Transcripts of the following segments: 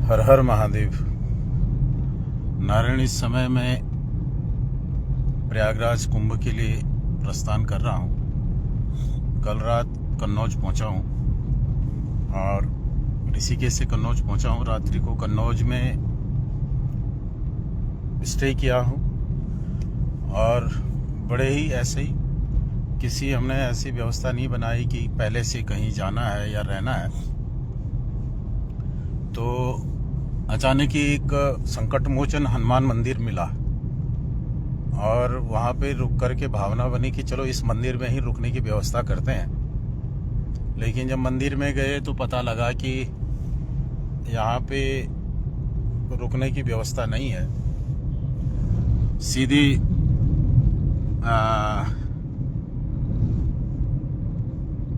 हर हर महादेव। नारायण, इस समय मैं प्रयागराज कुंभ के लिए प्रस्थान कर रहा हूँ। कल रात कन्नौज पहुँचा हूँ और ऋषिकेश से कन्नौज पहुँचा हूँ। रात्रि को कन्नौज में स्टे किया हूँ और बड़े ही ऐसे ही हमने ऐसी व्यवस्था नहीं बनाई कि पहले से कहीं जाना है या रहना है। तो अचानक ही एक संकट मोचन हनुमान मंदिर मिला और वहाँ पे रुक करके भावना बनी कि चलो इस मंदिर में ही रुकने की व्यवस्था करते हैं। लेकिन जब मंदिर में गए तो पता लगा कि यहाँ पे रुकने की व्यवस्था नहीं है। सीधी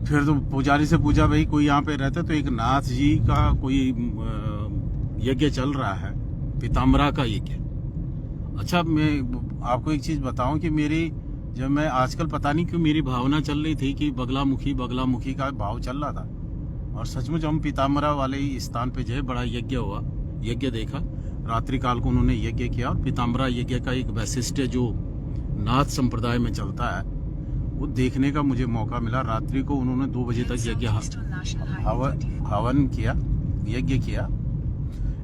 फिर तो पुजारी से पूछा, भाई कोई यहाँ पे रहता? तो एक नाथ जी का कोई यज्ञ चल रहा है, पीताम्बरा का यज्ञ। अच्छा, मैं आपको एक चीज़ बताऊं कि जब मैं आजकल पता नहीं क्यों मेरी भावना चल रही थी कि बगलामुखी का भाव चल रहा था और सचमुच हम पीताम्बरा वाले ही स्थान पे जो है बड़ा यज्ञ हुआ, यज्ञ देखा। रात्रि काल को उन्होंने यज्ञ किया और पीताम्बरा यज्ञ का एक वैशिष्ट्य जो नाथ संप्रदाय में चलता है वो देखने का मुझे मौका मिला। रात्रि को उन्होंने 2 बजे तक यज्ञ हवन किया, यज्ञ किया।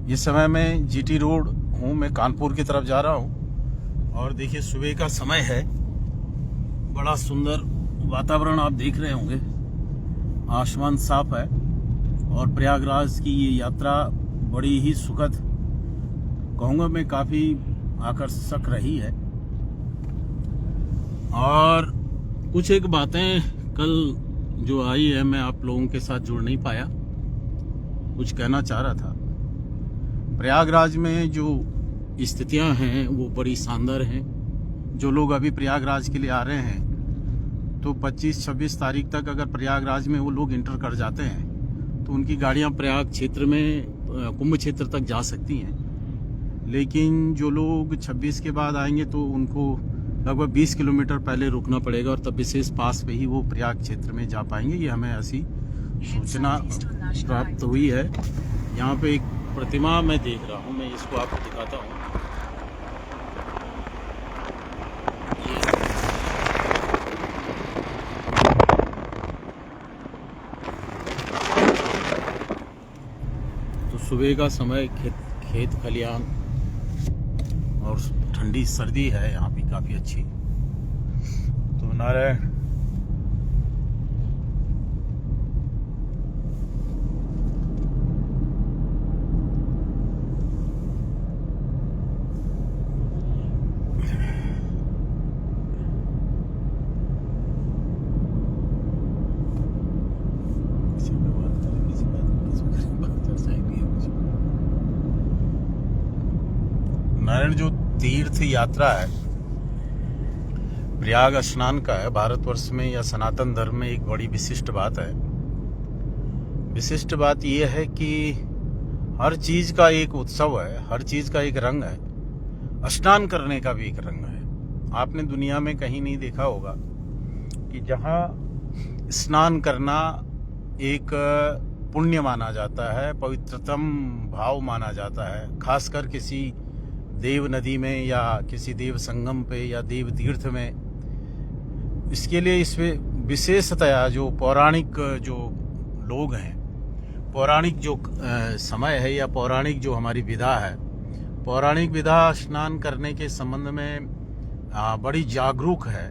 इस समय मैं जीटी रोड हूँ, मैं कानपुर की तरफ जा रहा हूँ और देखिए सुबह का समय है। बड़ा सुंदर वातावरण आप देख रहे होंगे, आसमान साफ है और प्रयागराज की ये यात्रा बड़ी ही सुखद, कहूँगा मैं, काफ़ी आकर्षक रही है। और कुछ एक बातें कल जो आई है मैं आप लोगों के साथ जुड़ नहीं पाया, कुछ कहना चाह रहा था। प्रयागराज में जो स्थितियां हैं वो बड़ी शानदार हैं। जो लोग अभी प्रयागराज के लिए आ रहे हैं तो 25-26 तारीख तक अगर प्रयागराज में वो लोग इंटर कर जाते हैं तो उनकी गाड़ियां प्रयाग क्षेत्र में, कुंभ क्षेत्र तक जा सकती हैं। लेकिन जो लोग 26 के बाद आएंगे तो उनको लगभग 20 किलोमीटर पहले रुकना पड़ेगा और तब विशेष पास पे ही वो प्रयाग क्षेत्र में जा पाएंगे। ये हमें ऐसी सूचना प्राप्त हुई है। यहाँ पे एक प्रतिमा मैं देख रहा हूँ, मैं इसको आपको दिखाता हूँ। तो सुबह का समय, खेत खलियान और ठंडी सर्दी है यहाँ भी काफ़ी अच्छी। तो नारायण, नारायण जो तीर्थ यात्रा है, प्रयाग स्नान का है, भारतवर्ष में या सनातन धर्म में एक बड़ी विशिष्ट बात है। विशिष्ट बात यह है कि हर चीज का एक उत्सव है, हर चीज का एक रंग है। स्नान करने का भी एक रंग है। आपने दुनिया में कहीं नहीं देखा होगा कि जहां स्नान करना एक पुण्य माना जाता है, पवित्रतम भाव माना जाता है। खासकर किसी देव नदी में या किसी देव संगम पे या देव तीर्थ में। इसके लिए इसमें विशेषतया जो पौराणिक जो लोग हैं, पौराणिक जो समय है या पौराणिक जो हमारी विधा है, पौराणिक विधा स्नान करने के संबंध में बड़ी जागरूक है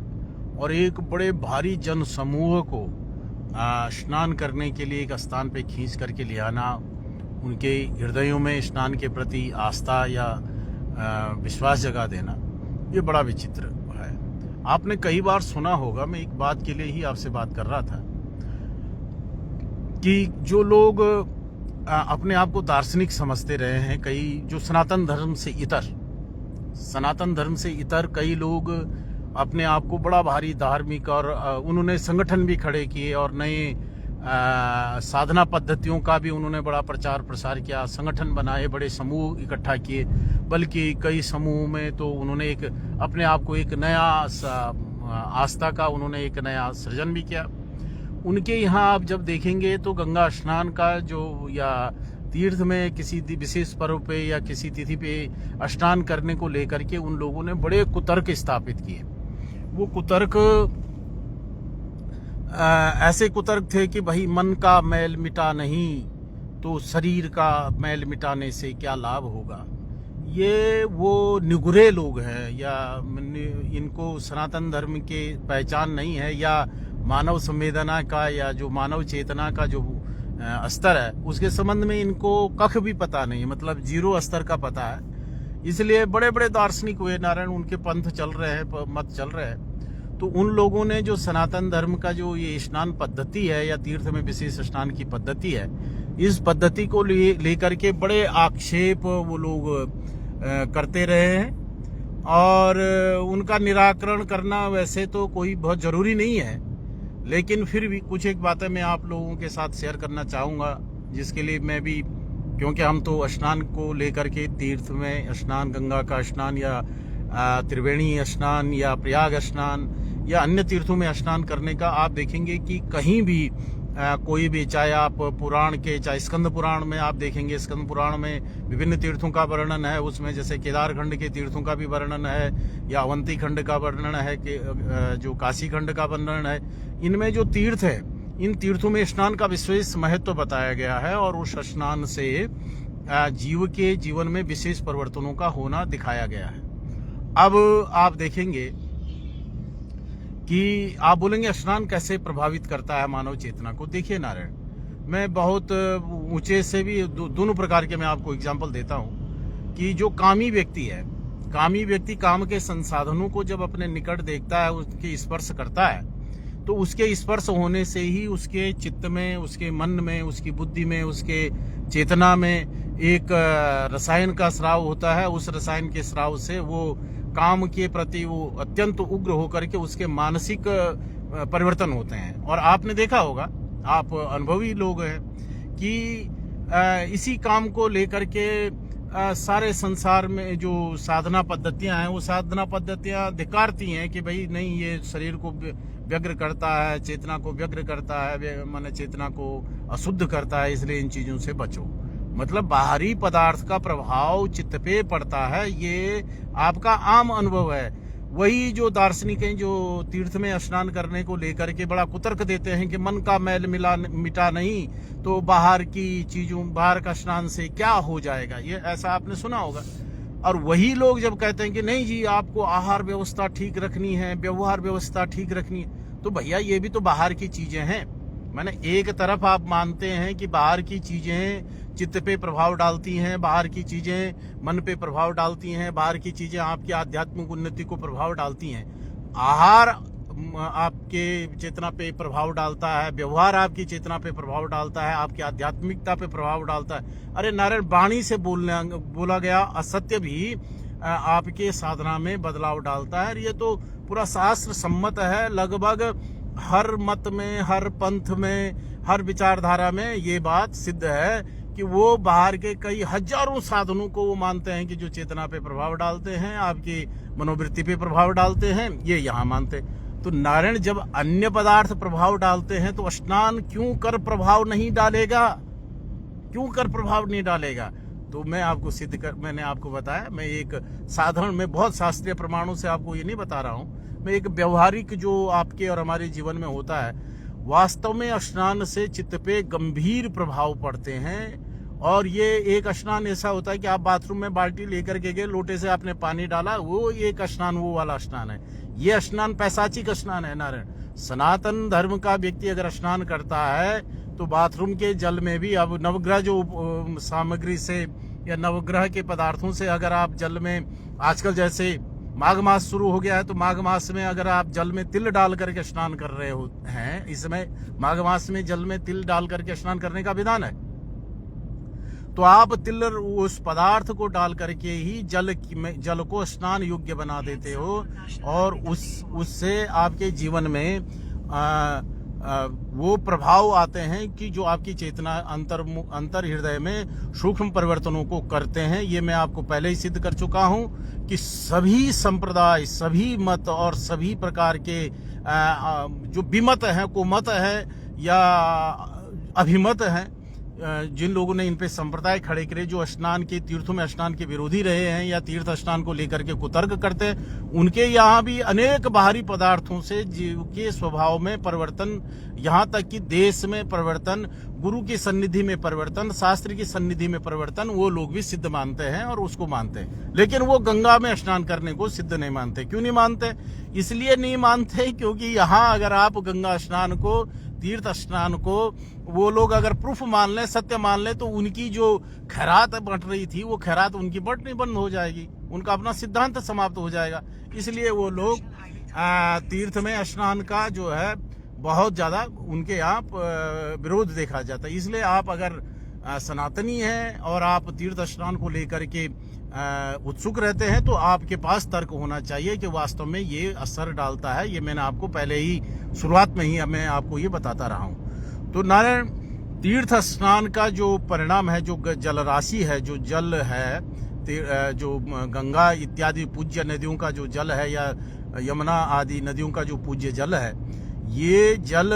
और एक बड़े भारी जन समूह को स्नान करने के लिए एक स्थान पे खींच करके ले आना, उनके हृदयों में स्नान के प्रति आस्था या विश्वास जगा देना, ये बड़ा विचित्र है। आपने कई बार सुना होगा, मैं एक बात के लिए ही आपसे बात कर रहा था कि जो लोग अपने आप को दार्शनिक समझते रहे हैं, कई जो सनातन धर्म से इतर कई लोग अपने आप को बड़ा भारी धार्मिक और उन्होंने संगठन भी खड़े किए और नए साधना पद्धतियों का भी उन्होंने बड़ा प्रचार प्रसार किया, संगठन बनाए, बड़े समूह इकट्ठा किए। बल्कि कई समूह में तो उन्होंने एक अपने आप को एक नया आस्था का उन्होंने एक नया सृजन भी किया। उनके यहाँ आप जब देखेंगे तो गंगा स्नान का जो या तीर्थ में किसी विशेष पर्व पे या किसी तिथि पे स्नान करने को लेकर के उन लोगों ने बड़े कुतर्क स्थापित किए। वो कुतर्क ऐसे कुतर्क थे कि भाई मन का मैल मिटा नहीं तो शरीर का मैल मिटाने से क्या लाभ होगा। ये वो निगुरे लोग हैं या इनको सनातन धर्म के पहचान नहीं है या मानव संवेदना का या जो मानव चेतना का जो स्तर है उसके संबंध में इनको कख भी पता नहीं, मतलब जीरो स्तर का पता है। इसलिए बड़े बड़े दार्शनिक हुए नारायण, उनके पंथ चल रहे हैं, मत चल रहे हैं। तो उन लोगों ने जो सनातन धर्म का जो ये स्नान पद्धति है या तीर्थ में विशेष स्नान की पद्धति है, इस पद्धति को लेकर के बड़े आक्षेप वो लोग करते रहे हैं और उनका निराकरण करना वैसे तो कोई बहुत जरूरी नहीं है, लेकिन फिर भी कुछ एक बातें मैं आप लोगों के साथ शेयर करना चाहूँगा, जिसके लिए मैं भी, क्योंकि हम तो स्नान को लेकर के तीर्थ में स्नान, गंगा का स्नान या त्रिवेणी स्नान या प्रयाग स्नान या अन्य तीर्थों में स्नान करने का आप देखेंगे कि कहीं भी कोई भी, चाहे आप पुराण के, चाहे स्कंद पुराण में आप देखेंगे, स्कंद पुराण में विभिन्न तीर्थों का वर्णन है, उसमें जैसे केदार खंड के तीर्थों का भी वर्णन है या अवंती खंड का वर्णन है, कि जो काशी खंड का वर्णन है। इनमें जो तीर्थ है, इन तीर्थों में स्नान का विशेष महत्व बताया गया है और उस स्नान से जीव के जीवन में विशेष परिवर्तनों का होना दिखाया गया है। अब आप देखेंगे कि आप बोलेंगे स्नान कैसे प्रभावित करता है मानव चेतना को। देखिए नारायण, मैं बहुत ऊंचे से भी दोनों प्रकार के मैं आपको एग्जांपल देता हूं कि जो कामी व्यक्ति है, कामी व्यक्ति काम के संसाधनों को जब अपने निकट देखता है, उसके स्पर्श करता है, तो उसके स्पर्श होने से ही उसके चित्त में, उसके मन में, उसकी बुद्धि में, उसके चेतना में एक रसायन का स्राव होता है। उस रसायन के स्राव से वो काम के प्रति वो अत्यंत उग्र होकर के उसके मानसिक परिवर्तन होते हैं। और आपने देखा होगा, आप अनुभवी लोग हैं कि इसी काम को लेकर के सारे संसार में जो साधना पद्धतियां हैं, वो साधना पद्धतियां धिक्कारती हैं कि भाई नहीं, ये शरीर को व्यग्र करता है, चेतना को व्यग्र करता है, माने चेतना को अशुद्ध करता है, इसलिए इन चीजों से बचो। मतलब बाहरी पदार्थ का प्रभाव चित्त पे पड़ता है, ये आपका आम अनुभव है। वही जो दार्शनिक हैं, जो तीर्थ में स्नान करने को लेकर के बड़ा कुतर्क देते हैं कि मन का मैल मिटा नहीं तो बाहर की चीजों, बाहर का स्नान से क्या हो जाएगा, ये ऐसा आपने सुना होगा। और वही लोग जब कहते हैं कि नहीं जी, आपको आहार व्यवस्था ठीक रखनी है, व्यवहार व्यवस्था ठीक रखनी है, तो भैया ये भी तो बाहर की चीजें हैं। मैंने एक तरफ आप मानते हैं कि बाहर की चीजें चित्त पे प्रभाव डालती हैं, बाहर की चीजें मन पे प्रभाव डालती हैं, बाहर की चीजें आपकी आध्यात्मिक उन्नति को प्रभाव डालती हैं। आहार आपके चेतना पे प्रभाव डालता है, व्यवहार आपकी चेतना पे प्रभाव डालता है, आपकी आध्यात्मिकता पे प्रभाव डालता है। अरे नारायण, वाणी से बोला गया असत्य भी आपके साधना में बदलाव डालता है। ये तो पूरा शास्त्र सम्मत है। लगभग हर मत में, हर पंथ में, हर विचारधारा में ये बात सिद्ध है कि वो बाहर के कई हजारों साधनों को वो मानते हैं कि जो चेतना पे प्रभाव डालते हैं, आपकी मनोवृत्ति पे प्रभाव डालते हैं, ये यहाँ मानते। तो नारायण, जब अन्य पदार्थ प्रभाव डालते हैं तो स्नान क्यों कर प्रभाव नहीं डालेगा, क्यों कर प्रभाव नहीं डालेगा? तो मैं आपको मैंने आपको बताया, मैं एक साधारण, मैं बहुत शास्त्रीय प्रमाणों से आपको ये नहीं बता रहा हूँ, मैं एक व्यवहारिक जो आपके और हमारे जीवन में होता है। वास्तव में स्नान से चित्त पे गंभीर प्रभाव पड़ते हैं। और ये एक स्नान ऐसा होता है कि आप बाथरूम में बाल्टी लेकर के गए, लोटे से आपने पानी डाला, वो एक स्नान वो वाला स्नान है। ये स्नान पैशाचिक स्नान है नारायण। सनातन धर्म का व्यक्ति अगर स्नान करता है तो बाथरूम के जल में भी, अब नवग्रह जो सामग्री से या नवग्रह के पदार्थों से अगर आप जल में, आजकल जैसे माघ मास शुरू हो गया है, तो माघ मास में अगर आप जल में तिल डाल करके स्नान कर रहे हैं, इस समय माघ मास में जल में तिल डाल करके स्नान करने का विधान है, तो आप तिल उस पदार्थ को डाल करके ही जल को स्नान योग्य बना देते हो। और उससे आपके जीवन में वो प्रभाव आते हैं कि जो आपकी चेतना अंतर हृदय में सूक्ष्म परिवर्तनों को करते हैं। ये मैं आपको पहले ही सिद्ध कर चुका हूं कि सभी संप्रदाय, सभी मत और सभी प्रकार के जो विमत हैं, कुमत है या अभिमत हैं, जिन लोगों ने इन पे संप्रदाय खड़े करे, जो स्नान के तीर्थों में स्नान के विरोधी रहे हैं या तीर्थ स्नान को लेकर के कुतर्क करते हैं, उनके यहाँ भी अनेक बाहरी पदार्थों से जीव के स्वभाव में परिवर्तन, यहाँ तक कि देश में परिवर्तन, गुरु की सन्निधि में परिवर्तन, शास्त्र की सन्निधि में परिवर्तन, वो लोग भी सिद्ध मानते हैं और उसको मानते हैं। लेकिन वो गंगा में स्नान करने को सिद्ध नहीं मानते। क्यों नहीं मानते? इसलिए नहीं मानते क्योंकि यहाँ अगर आप गंगा स्नान को, तीर्थ स्नान को वो लोग अगर प्रूफ मान ले, सत्य मान ले, तो उनकी जो खैरात बंट रही थी वो खैरात उनकी बंटनी बंद हो जाएगी, उनका अपना सिद्धांत समाप्त हो जाएगा। इसलिए वो लोग तीर्थ में स्नान का जो है बहुत ज्यादा उनके यहाँ विरोध देखा जाता है। इसलिए आप अगर सनातनी हैं और आप तीर्थ स्नान को लेकर के उत्सुक रहते हैं तो आपके पास तर्क होना चाहिए कि वास्तव में ये असर डालता है। ये मैंने आपको पहले ही शुरुआत में ही मैं आपको ये बताता रहा हूँ। तो नारायण, तीर्थ स्नान का जो परिणाम है, जो जल राशि है, जो जल है, जो गंगा इत्यादि पूज्य नदियों का जो जल है या यमुना आदि नदियों का जो पूज्य जल है, ये जल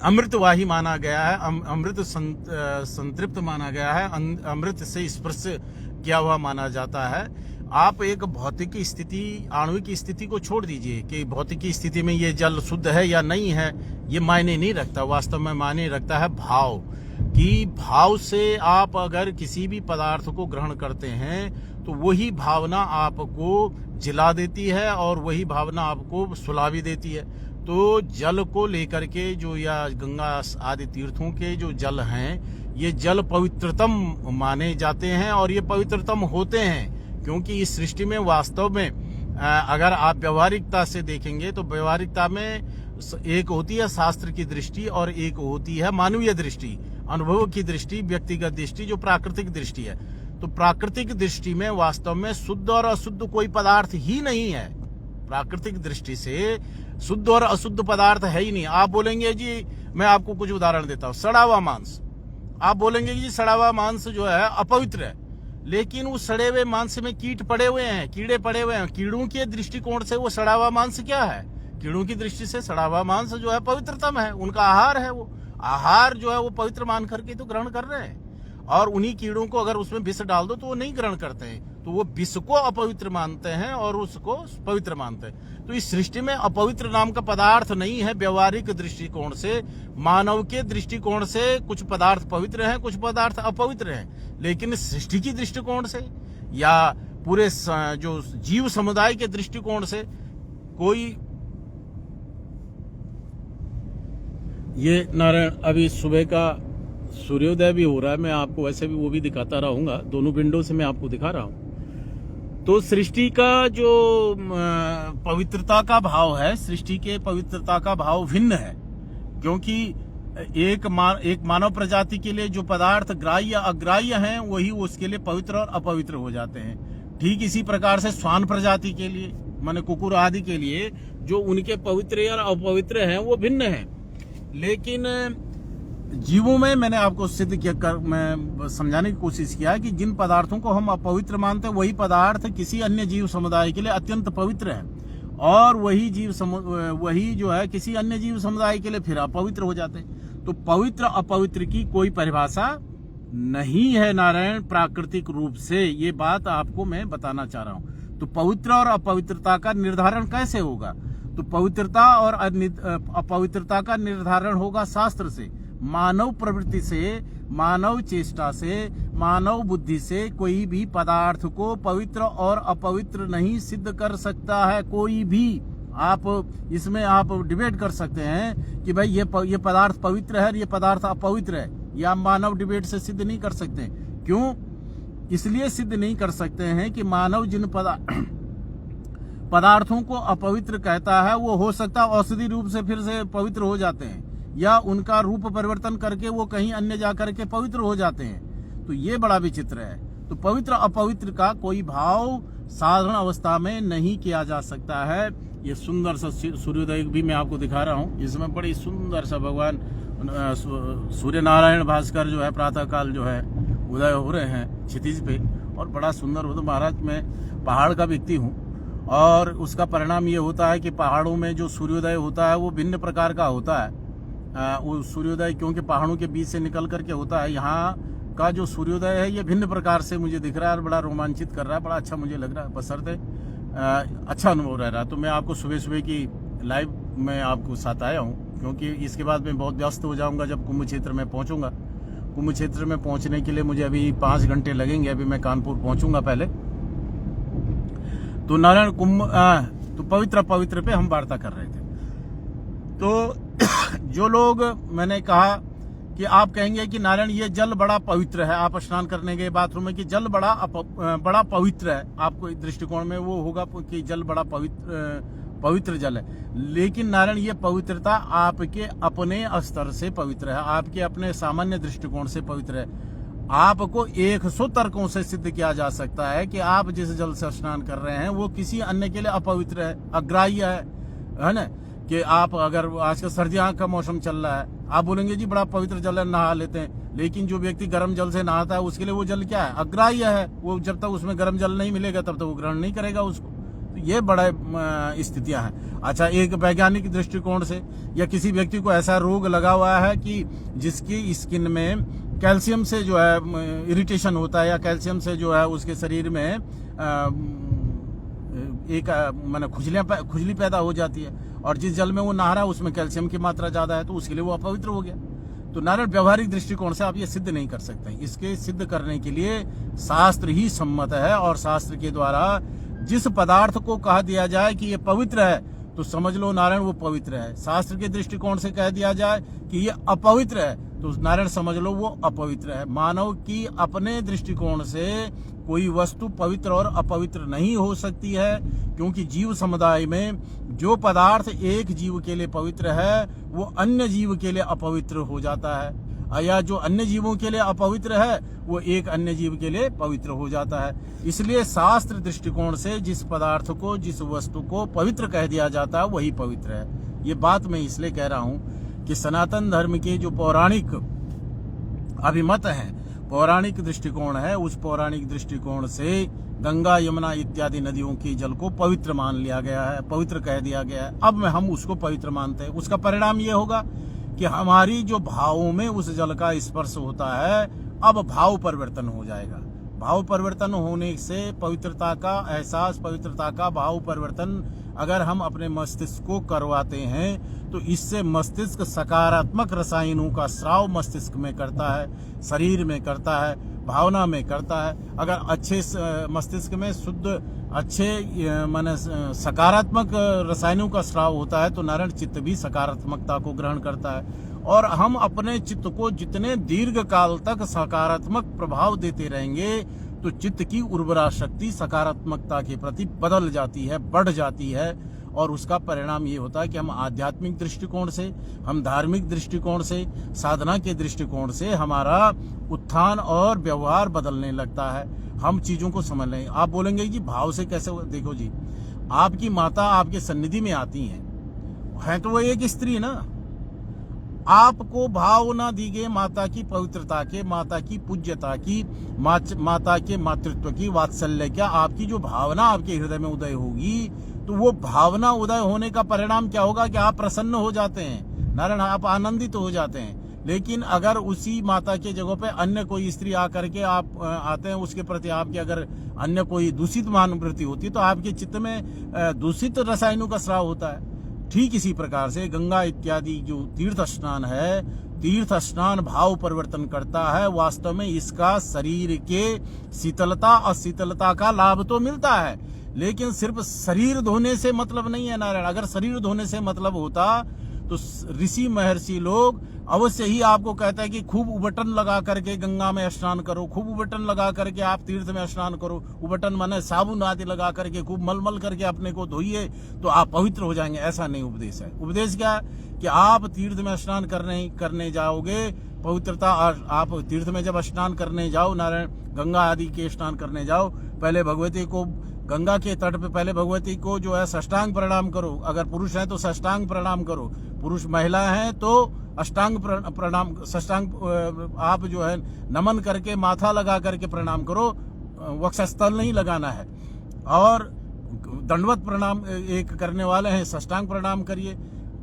अमृतवाही माना गया है, अमृत संतृप्त माना गया है, अमृत से स्पर्श किया हुआ माना जाता है। आप एक भौतिक स्थिति, आणविक स्थिति को छोड़ दीजिए कि भौतिक स्थिति में ये जल शुद्ध है या नहीं है, ये मायने नहीं रखता। वास्तव में मायने रखता है भाव, कि भाव से आप अगर किसी भी पदार्थ को ग्रहण करते हैं तो वही भावना आपको जिला देती है और वही भावना आपको सुला भी देती है। तो जल को लेकर के जो, या गंगा आदि तीर्थों के जो जल हैं, ये जल पवित्रतम माने जाते हैं और ये पवित्रतम होते हैं, क्योंकि इस सृष्टि में वास्तव में अगर आप व्यवहारिकता से देखेंगे तो व्यवहारिकता में एक होती है शास्त्र की दृष्टि और एक होती है मानवीय दृष्टि, अनुभव की दृष्टि, व्यक्तिगत दृष्टि, जो प्राकृतिक दृष्टि है। तो प्राकृतिक दृष्टि में वास्तव में शुद्ध और अशुद्ध कोई पदार्थ ही नहीं है। प्राकृतिक दृष्टि से शुद्ध और अशुद्ध पदार्थ है ही नहीं। आप बोलेंगे जी, मैं आपको कुछ उदाहरण देता हूँ, सड़ा हुआ मांस, आप बोलेंगे जी सड़ा हुआ मांस जो है अपवित्र है, लेकिन उस सड़े हुए मांस में कीट पड़े हुए हैं, कीड़े पड़े हुए हैं। कीड़ों के दृष्टिकोण से वो सड़ा हुआ मांस क्या है? कीड़ों की दृष्टि से सड़ा हुआ मांस जो है पवित्रतम है, उनका आहार है। वो आहार जो है वो पवित्र मान करके तो ग्रहण कर रहे हैं, और उन्हीं कीड़ों को अगर उसमें विष डाल दो तो वो नहीं ग्रहण करते हैं, तो वो विष को अपवित्र मानते हैं और उसको पवित्र मानते हैं। तो इस सृष्टि में अपवित्र नाम का पदार्थ नहीं है। व्यवहारिक दृष्टिकोण से, मानव के दृष्टिकोण से कुछ पदार्थ पवित्र हैं, कुछ पदार्थ अपवित्र हैं, लेकिन सृष्टि की दृष्टिकोण से या पूरे जो जीव समुदाय के दृष्टिकोण से कोई, ये नारायण अभी सुबह का सूर्योदय भी हो रहा है, मैं आपको वैसे भी वो भी दिखाता रहूंगा, दोनों विंडो से मैं आपको दिखा रहा हूं। तो सृष्टि का जो पवित्रता का भाव है, सृष्टि के पवित्रता का भाव भिन्न है, क्योंकि एक मानव प्रजाति के लिए जो पदार्थ ग्राह्य अग्राह्य हैं वही उसके लिए पवित्र और अपवित्र हो जाते हैं। ठीक इसी प्रकार से श्वान प्रजाति के लिए, माने कुकुर आदि के लिए, जो उनके पवित्र और अपवित्र हैं वो भिन्न हैं। लेकिन जीवों में मैंने आपको सिद्ध किया कर, मैं समझाने की कोशिश किया है कि जिन पदार्थों को हम अपवित्र मानते हैं वही पदार्थ किसी अन्य जीव समुदाय के लिए अत्यंत पवित्र है, और वही जो है किसी अन्य जीव समुदाय के लिए फिर अपवित्र हो जाते हैं। तो पवित्र अपवित्र की कोई परिभाषा नहीं है नारायण, प्राकृतिक रूप से। ये बात आपको मैं बताना चाह रहा हूं। तो पवित्र और अपवित्रता का निर्धारण कैसे होगा? तो पवित्रता और अपवित्रता का निर्धारण होगा शास्त्र से, मानव प्रवृत्ति से, मानव चेष्टा से, मानव बुद्धि से कोई भी पदार्थ को पवित्र और अपवित्र नहीं सिद्ध कर सकता है कोई भी। आप इसमें आप डिबेट कर सकते हैं कि भाई ये पदार्थ पवित्र है और ये पदार्थ अपवित्र है, या मानव डिबेट से सिद्ध नहीं कर सकते। क्यों? इसलिए सिद्ध नहीं कर सकते हैं कि मानव जिन पदार्थों को अपवित्र कहता है वो हो सकता है औषधि रूप से फिर से पवित्र हो जाते हैं, या उनका रूप परिवर्तन करके वो कहीं अन्य जाकर के पवित्र हो जाते हैं। तो ये बड़ा विचित्र है। तो पवित्र अपवित्र का कोई भाव साधारण अवस्था में नहीं किया जा सकता है। ये सुंदर सा सूर्योदय भी मैं आपको दिखा रहा हूँ, इसमें बड़ी सुंदर सा भगवान सूर्य नारायण भास्कर जो है प्रातः काल जो है उदय हो रहे हैं क्षितिज पे, और बड़ा सुंदर हो। तो महाराज मैं पहाड़ का व्यक्ति हूँ, और उसका परिणाम ये होता है कि पहाड़ों में जो सूर्योदय होता है वो भिन्न प्रकार का होता है। वो सूर्योदय क्योंकि पहाड़ों के बीच से निकल करके होता है, यहाँ का जो सूर्योदय है ये भिन्न प्रकार से मुझे दिख रहा है और बड़ा रोमांचित कर रहा है, बड़ा अच्छा मुझे लग रहा है, बशर्ते अच्छा अनुभव रह रहा है। तो मैं आपको सुबह सुबह की लाइव में आपको साथ आया हूँ, क्योंकि इसके बाद मैं बहुत व्यस्त हो जाऊँगा जब कुंभ क्षेत्र में पहुँचूँगा। कुंभ क्षेत्र में पहुँचने के लिए मुझे अभी 5 घंटे लगेंगे, अभी मैं कानपुर पहुँचूँगा पहले। तो नारायण कुंभ तो पवित्र पे हम वार्ता कर रहे थे। तो जो लोग, मैंने कहा कि आप कहेंगे कि नारायण ये जल बड़ा पवित्र है, आप स्नान करने गए बाथरूम में कि जल बड़ा पवित्र है, आपको दृष्टिकोण में वो होगा कि जल बड़ा पवित्र जल है। लेकिन नारायण ये पवित्रता आपके अपने स्तर से पवित्र है, आपके अपने सामान्य दृष्टिकोण से पवित्र है। आपको 100 तर्कों से सिद्ध किया जा सकता है कि आप जिस जल से स्नान कर रहे हैं वो किसी अन्य के लिए अपवित्र है, अग्राह्य है ना। कि आप अगर आजकल सर्दियों का मौसम चल रहा है, आप बोलेंगे जी बड़ा पवित्र जल है, नहा लेते हैं, लेकिन जो व्यक्ति गर्म जल से नहाता है उसके लिए वो जल क्या है, अग्राह्य है। वो जब तक उसमें गर्म जल नहीं मिलेगा तब तक वो ग्रहण नहीं करेगा उसको। तो ये बड़ा स्थितियां हैं। अच्छा, एक वैज्ञानिक दृष्टिकोण से, या किसी व्यक्ति को ऐसा रोग लगा हुआ है कि जिसकी स्किन में कैल्शियम से जो है इरिटेशन होता है, या कैल्शियम से जो है उसके शरीर में एक माने खुजली पैदा हो जाती है, और जिस जल में वो नहा रहा है उसमें कैल्शियम की मात्रा ज्यादा है, तो उसके लिए वो अपवित्र हो गया। तो नारायण व्यवहारिक दृष्टिकोण से आप ये सिद्ध नहीं कर सकते। इसके सिद्ध करने के लिए शास्त्र ही सम्मत है, और शास्त्र के द्वारा जिस पदार्थ को कह दिया जाए कि ये पवित्र है तो समझ लो नारायण वो पवित्र है। शास्त्र के दृष्टिकोण से कह दिया जाए कि ये अपवित्र है तो नारायण समझ लो वो अपवित्र है। मानव की अपने दृष्टिकोण से कोई वस्तु पवित्र और अपवित्र नहीं हो सकती है, क्योंकि जीव समुदाय में जो पदार्थ एक जीव के लिए पवित्र है वो अन्य जीव के लिए अपवित्र हो जाता है, या जो अन्य जीवों के लिए अपवित्र है वो एक अन्य जीव के लिए पवित्र हो जाता है। इसलिए शास्त्र दृष्टिकोण से जिस पदार्थ को, जिस वस्तु को पवित्र कह दिया जाता है वही पवित्र है। ये बात मैं इसलिए कह रहा हूं कि सनातन धर्म के जो पौराणिक अभिमत हैं, पौराणिक दृष्टिकोण है, उस पौराणिक दृष्टिकोण से गंगा यमुना इत्यादि नदियों के जल को पवित्र मान लिया गया है, पवित्र कह दिया गया है। अब हम उसको पवित्र मानते हैं। उसका परिणाम ये होगा कि हमारी जो भावों में उस जल का स्पर्श होता है, अब भाव परिवर्तन हो जाएगा। भाव परिवर्तन होने से पवित्रता का एहसास, पवित्रता का भाव परिवर्तन अगर हम अपने मस्तिष्क को करवाते हैं तो इससे मस्तिष्क सकारात्मक रसायनों का स्राव मस्तिष्क में करता है, शरीर में करता है, भावना में करता है। अगर अच्छे मस्तिष्क में शुद्ध अच्छे माने सकारात्मक रसायनों का स्राव होता है तो नारायण चित्त भी सकारात्मकता को ग्रहण करता है, और हम अपने चित्त को जितने दीर्घ काल तक सकारात्मक प्रभाव देते रहेंगे तो चित्त की उर्वरा शक्ति सकारात्मकता के प्रति बदल जाती है, बढ़ जाती है, और उसका परिणाम ये होता है कि हम आध्यात्मिक दृष्टिकोण से, हम धार्मिक दृष्टिकोण से, साधना के दृष्टिकोण से हमारा उत्थान और व्यवहार बदलने लगता है। हम चीजों को समझ लें। आप बोलेंगे जी भाव से कैसे? देखो जी, आपकी माता आपके सन्निधि में आती है तो वो एक स्त्री ना, आपको भाव ना दी गई माता की पवित्रता के, माता की पूज्यता की, माता के मातृत्व की, वात्सल्य क्या, आपकी जो भावना आपके हृदय में उदय होगी तो वो भावना उदय होने का परिणाम क्या होगा कि आप प्रसन्न हो जाते हैं, नारायण आप आनंदित हो जाते हैं। लेकिन अगर उसी माता के जगह पे अन्य कोई स्त्री आकर के आप आते हैं, उसके प्रति आपकी अगर अन्य कोई दूषित मानवृत्ति होती है तो आपके चित्त में दूषित रसायनों का स्राव होता है। ठीक इसी प्रकार से गंगा इत्यादि जो तीर्थ स्नान है, तीर्थ स्नान भाव परिवर्तन करता है। वास्तव में इसका शरीर के शीतलता और शीतलता का लाभ तो मिलता है, लेकिन सिर्फ शरीर धोने से मतलब नहीं है नारायण। अगर शरीर धोने से मतलब होता तो ऋषि महर्षि लोग अवश्य ही आपको कहते हैं कि खूब उबटन लगा करके गंगा में स्नान करो, खूब उबटन लगा करके आप तीर्थ में स्नान करो। उबटन माने साबुन आदि लगा करके खूब मलमल करके अपने को धोइए तो आप पवित्र हो जाएंगे। ऐसा नहीं उपदेश है। उपदेश क्या है कि आप तीर्थ में स्नान करने जाओगे, पवित्रता, और आप तीर्थ में जब स्नान करने जाओ, नारायण गंगा आदि के स्नान करने जाओ, पहले भगवती को गंगा के तट पे पहले भगवती को जो है साष्टांग प्रणाम करो। अगर पुरुष है तो साष्टांग प्रणाम करो, पुरुष महिला है तो अष्टांग प्रणाम, साष्टांग आप जो है नमन करके माथा लगा करके प्रणाम करो, वक्षस्थल नहीं लगाना है। और दंडवत प्रणाम एक करने वाले हैं, साष्टांग प्रणाम करिए।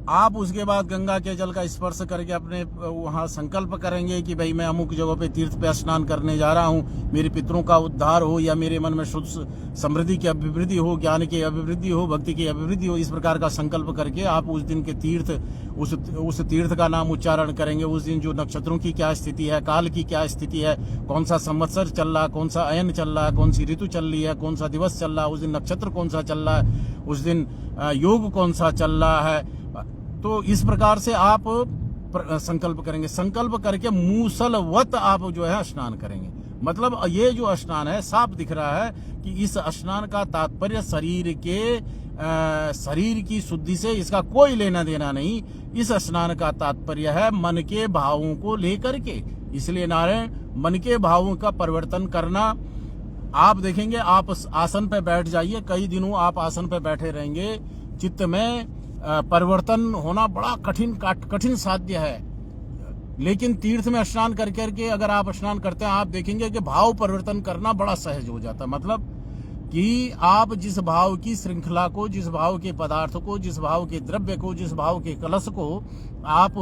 आप उसके बाद गंगा के जल का स्पर्श करके अपने वहाँ संकल्प करेंगे कि भाई मैं अमुक जगह पे तीर्थ पे स्नान करने जा रहा हूँ, मेरे पितरों का उद्धार हो या मेरे मन में शुद्ध समृद्धि की अभिवृद्धि हो, ज्ञान की अभिवृद्धि हो, भक्ति की अभिवृद्धि हो। इस प्रकार का संकल्प करके आप उस दिन के तीर्थ उस तीर्थ का नाम उच्चारण करेंगे। उस दिन जो नक्षत्रों की क्या स्थिति है, काल की क्या स्थिति है, कौन सा संवत्सर चल रहा है, कौन सा अयन चल रहा है, कौन सी ऋतु चल रही है, कौन सा दिवस चल रहा है, उस दिन नक्षत्र कौन सा चल रहा है, उस दिन योग कौन सा चल रहा है। तो इस प्रकार से आप संकल्प करेंगे। संकल्प करके मूसलवत आप जो है स्नान करेंगे। मतलब ये जो स्नान है साफ दिख रहा है कि इस स्नान का तात्पर्य शरीर की शुद्धि से इसका कोई लेना देना नहीं। इस स्नान का तात्पर्य है मन के भावों को लेकर के। इसलिए नारायण मन के भावों का परिवर्तन करना। आप देखेंगे, आप आसन पे बैठ जाइए, कई दिनों आप आसन पे बैठे रहेंगे, चित्त में परिवर्तन होना बड़ा कठिन साध्य है। लेकिन तीर्थ में स्नान करके अगर आप स्नान करते हैं, आप देखेंगे कि भाव परिवर्तन करना बड़ा सहज हो जाता है। मतलब कि आप जिस भाव की श्रृंखला को, जिस भाव के पदार्थ को, जिस भाव के द्रव्य को, जिस भाव के कलश को आप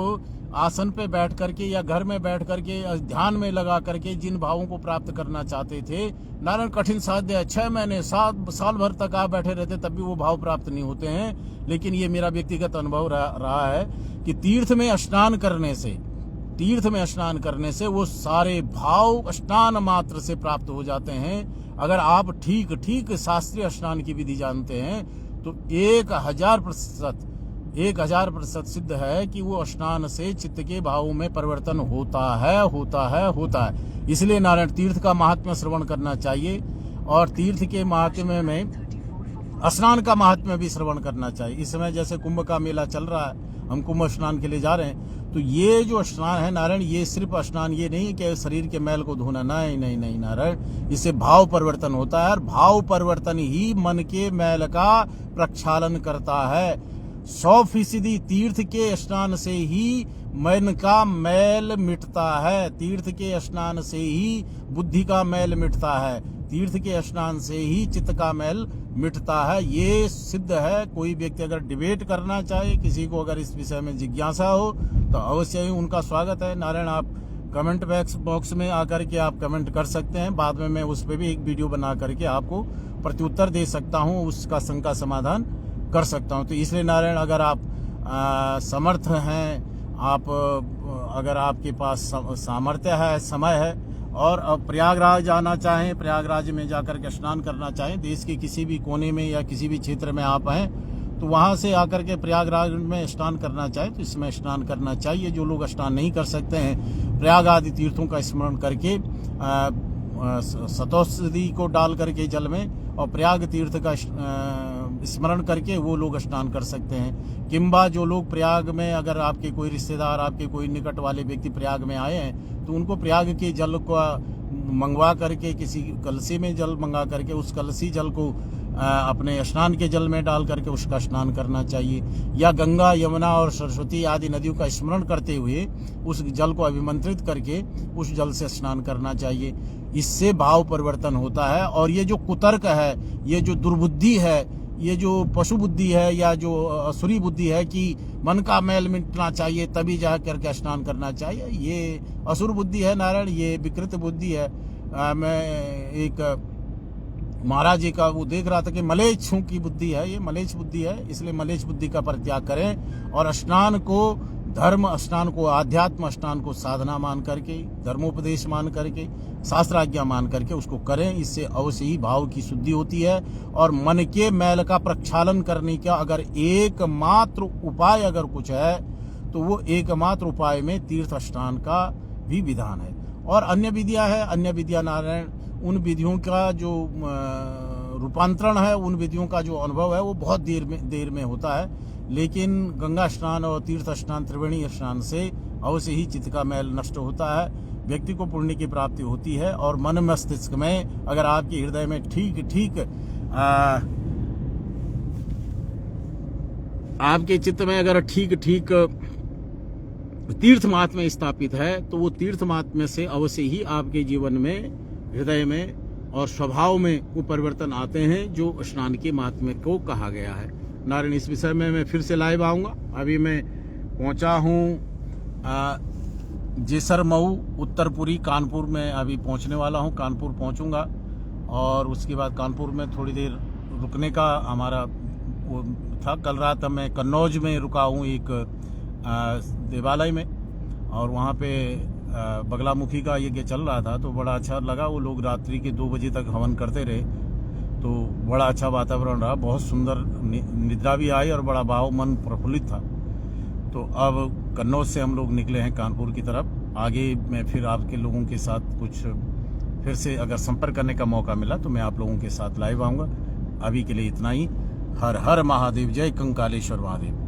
आसन पे बैठ करके या घर में बैठ करके ध्यान में लगा करके जिन भावों को प्राप्त करना चाहते थे, नारायण कठिन साध्य है। 6 महीने 7 साल भर तक आप बैठे रहते तब भी वो भाव प्राप्त नहीं होते हैं। लेकिन ये मेरा व्यक्तिगत अनुभव रहा है कि तीर्थ में स्नान करने से वो सारे भाव स्नान मात्र से प्राप्त हो जाते हैं। अगर आप ठीक शास्त्रीय स्नान की विधि जानते हैं तो 1000% सिद्ध है कि वो स्नान से चित्त के भावों में परिवर्तन होता है। इसलिए नारायण तीर्थ का महात्म्य श्रवण करना चाहिए और तीर्थ के महात्म्य में स्नान का महात्म्य भी श्रवण करना चाहिए। इस समय जैसे कुंभ का मेला चल रहा है, हम कुंभ स्नान के लिए जा रहे हैं, तो ये जो स्नान है नारायण, ये सिर्फ स्नान ये नहीं है कि शरीर के मैल को धोना, नहीं नारायण, इससे भाव परिवर्तन होता है और भाव परिवर्तन ही मन के मैल का प्रक्षालन करता है। 100% तीर्थ के स्नान से ही मन का मैल मिटता है, तीर्थ के स्नान से ही बुद्धि का मैल मिटता है, तीर्थ के स्नान से ही चित्त का मैल मिटता है। ये सिद्ध है। कोई व्यक्ति अगर डिबेट करना चाहे, किसी को अगर इस विषय में जिज्ञासा हो तो अवश्य ही उनका स्वागत है। नारायण आप कमेंट बॉक्स में आकर के आप कमेंट कर सकते हैं। बाद में मैं उस पर भी एक वीडियो बना करके आपको प्रत्युत्तर दे सकता हूँ, उसका शंका समाधान कर सकता हूँ। तो इसलिए नारायण अगर आप समर्थ हैं, आप अगर आपके पास सामर्थ्य है, समय है और प्रयागराज आना चाहें, प्रयागराज में जाकर के स्नान करना चाहें, देश के किसी भी कोने में या किसी भी क्षेत्र में आप हैं तो वहां से आकर के प्रयागराज में स्नान करना चाहें तो इसमें स्नान करना चाहिए। जो लोग स्नान नहीं कर सकते हैं, प्रयाग आदि तीर्थों का स्मरण करके सतोषदी को डाल करके जल में और प्रयाग तीर्थ का स्मरण करके वो लोग स्नान कर सकते हैं। किंबा जो लोग प्रयाग में, अगर आपके कोई रिश्तेदार, आपके कोई निकट वाले व्यक्ति प्रयाग में आए हैं तो उनको प्रयाग के जल को मंगवा करके, किसी कलसी में जल मंगा करके उस कलसी जल को अपने स्नान के जल में डाल करके उसका स्नान करना चाहिए। या गंगा, यमुना और सरस्वती आदि नदियों का स्मरण करते हुए उस जल को अभिमंत्रित करके उस जल से स्नान करना चाहिए। इससे भाव परिवर्तन होता है। और ये जो कुतर्क है, ये जो दुर्बुद्धि है, ये जो पशु बुद्धि है या जो असुरी बुद्धि है कि मन का मैल मिटना चाहिए तभी जा करके स्नान करना चाहिए, ये असुर बुद्धि है नारायण, ये विकृत बुद्धि है। मैं एक महाराज जी का वो देख रहा था कि मलेच्छों की बुद्धि है, ये मलेच्छ बुद्धि है। इसलिए मलेच्छ बुद्धि का परित्याग करें और स्नान को धर्म, स्नान को आध्यात्म, स्नान को साधना मान करके, धर्मोपदेश मान करके, शास्त्राज्ञा मान करके उसको करें। इससे अवश्य ही भाव की शुद्धि होती है। और मन के मैल का प्रक्षालन करने का अगर एकमात्र उपाय अगर कुछ है तो वो एकमात्र उपाय में तीर्थ स्नान का भी विधान है। और अन्य विधियां है, अन्य विधियां नारायण, उन विधियों का जो रूपांतरण है, उन विधियों का जो अनुभव है वो बहुत देर में होता है। लेकिन गंगा स्नान और तीर्थ स्नान, त्रिवेणी स्नान से अवश्य ही चित्त का मैल नष्ट होता है, व्यक्ति को पुण्य की प्राप्ति होती है। और मन मस्तिष्क में अगर आपके हृदय में ठीक आपके चित्त में अगर ठीक तीर्थ महात्म्य स्थापित है तो वो तीर्थ महात्म्य से अवश्य ही आपके जीवन में, हृदय में और स्वभाव में वो परिवर्तन आते हैं जो स्नान के महात्म्य को कहा गया है। नारायण, इस विषय में मैं फिर से लाइव आऊँगा। अभी मैं पहुँचा हूँ जेसरमऊ उत्तरपुरी कानपुर में अभी पहुँचने वाला हूँ। कानपुर पहुँचूँगा और उसके बाद कानपुर में थोड़ी देर रुकने का हमारा वो था। कल रात मैं कन्नौज में रुका हूँ एक देवालय में, और वहाँ पे बगलामुखी का यज्ञ चल रहा था, तो बड़ा अच्छा लगा। वो लोग रात्रि के 2 बजे तक हवन करते रहे, तो बड़ा अच्छा वातावरण रहा, बहुत सुंदर निद्रा भी आई और बड़ा भाव मन प्रफुल्लित था। तो अब कन्नौज से हम लोग निकले हैं कानपुर की तरफ। आगे मैं फिर आपके लोगों के साथ कुछ फिर से अगर संपर्क करने का मौका मिला तो मैं आप लोगों के साथ लाइव आऊँगा। अभी के लिए इतना ही। हर हर महादेव, जय कंकालेश्वर महादेव।